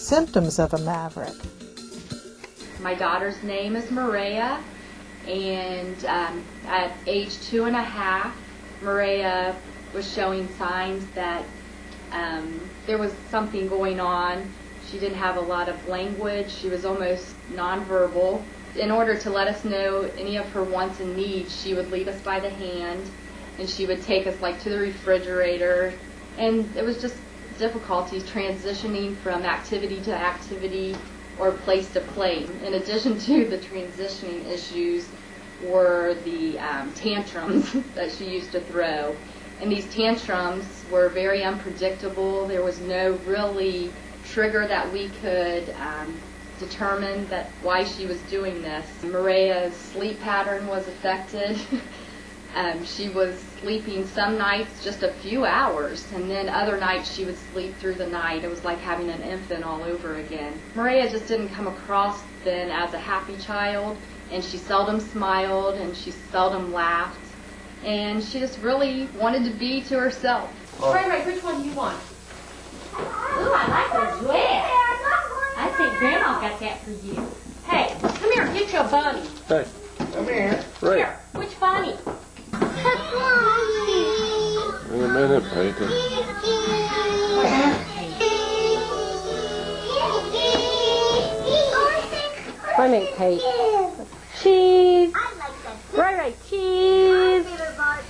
Symptoms of a Maverick. My daughter's name is Merea, and at age 2.5, Merea was showing signs that there was something going on. She didn't have a lot of language. She was almost nonverbal. In order to let us know any of her wants and needs, she would lead us by the hand, and she would take us to the refrigerator. And it was just difficulties transitioning from activity to activity or place to place. In addition to the transitioning issues were the tantrums that she used to throw. And these tantrums were very unpredictable. There was no really trigger that we could determine that why she was doing this. Merea's sleep pattern was affected. She was sleeping some nights just a few hours, and then other nights she would sleep through the night. It was like having an infant all over again. Merea just didn't come across then as a happy child, and she seldom smiled, and she seldom laughed, and she just really wanted to be to herself. Ray, which one do you want? Ooh, I like those red. I think Grandma got that for you. Hey, come here, get your bunny. Hey. Come here. Right. Here, which bunny? In a minute, Peyton. I make Pete. Cheese. Ray, cheese.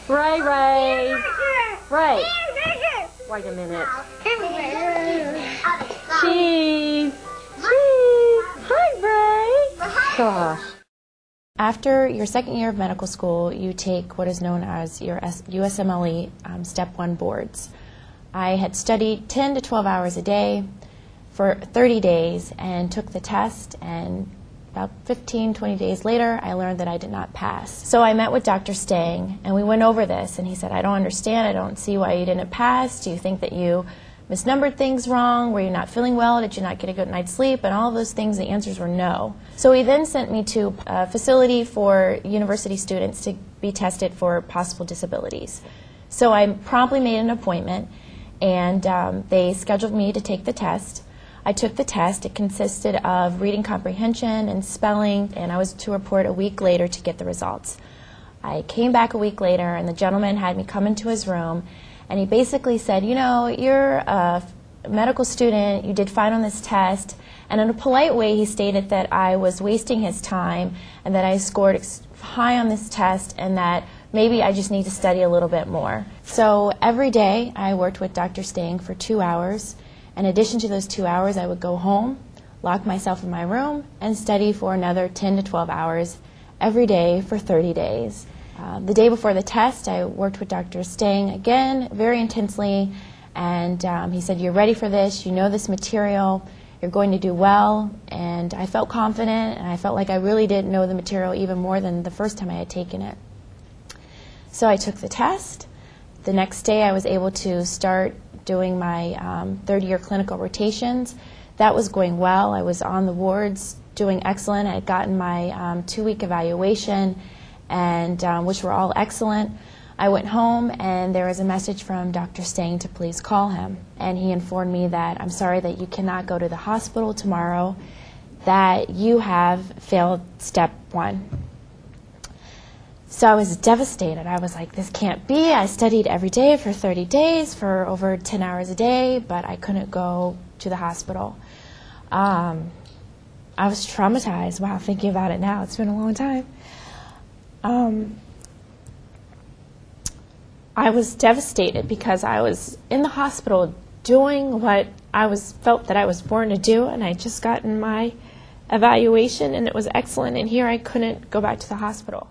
Ray. Ray. Wait a minute. Cheese. Hi, Ray. Gosh. After your second year of medical school, you take what is known as your USMLE Step 1 boards. I had studied 10 to 12 hours a day for 30 days and took the test, and about 15, 20 days later, I learned that I did not pass. So I met with Dr. Stang, and we went over this, and he said, I don't understand. I don't see why you didn't pass. Do you think that you misnumbered things wrong? Were you not feeling well? Did you not get a good night's sleep? And all of those things, the answers were no. So he then sent me to a facility for university students to be tested for possible disabilities. So I promptly made an appointment, and they scheduled me to take the test. I took the test. It consisted of reading comprehension and spelling, and I was to report a week later to get the results. I came back a week later, and the gentleman had me come into his room, and he basically said, you know, you're a medical student, you did fine on this test, and in a polite way he stated that I was wasting his time and that I scored high on this test and that maybe I just need to study a little bit more. So every day I worked with Dr. Stang for 2 hours. In addition to those 2 hours, I would go home, lock myself in my room, and study for another 10 to 12 hours every day for 30 days. The day before the test, I worked with Dr. Stang again very intensely, and he said, you're ready for this, you know this material, you're going to do well, and I felt confident, and I felt like I really did know the material even more than the first time I had taken it. So I took the test. The next day I was able to start doing my third-year clinical rotations. That was going well. I was on the wards doing excellent. I had gotten my 2-week evaluation, and which were all excellent. I went home, and there was a message from Dr. Stang to please call him. And he informed me that I'm sorry that you cannot go to the hospital tomorrow, that you have failed Step 1. So I was devastated. I was like, this can't be. I studied every day for 30 days for over 10 hours a day, but I couldn't go to the hospital. I was traumatized. Wow, thinking about it now, it's been a long time. I was devastated because I was in the hospital doing what I felt that I was born to do, and I had just gotten my evaluation, and it was excellent, and here I couldn't go back to the hospital.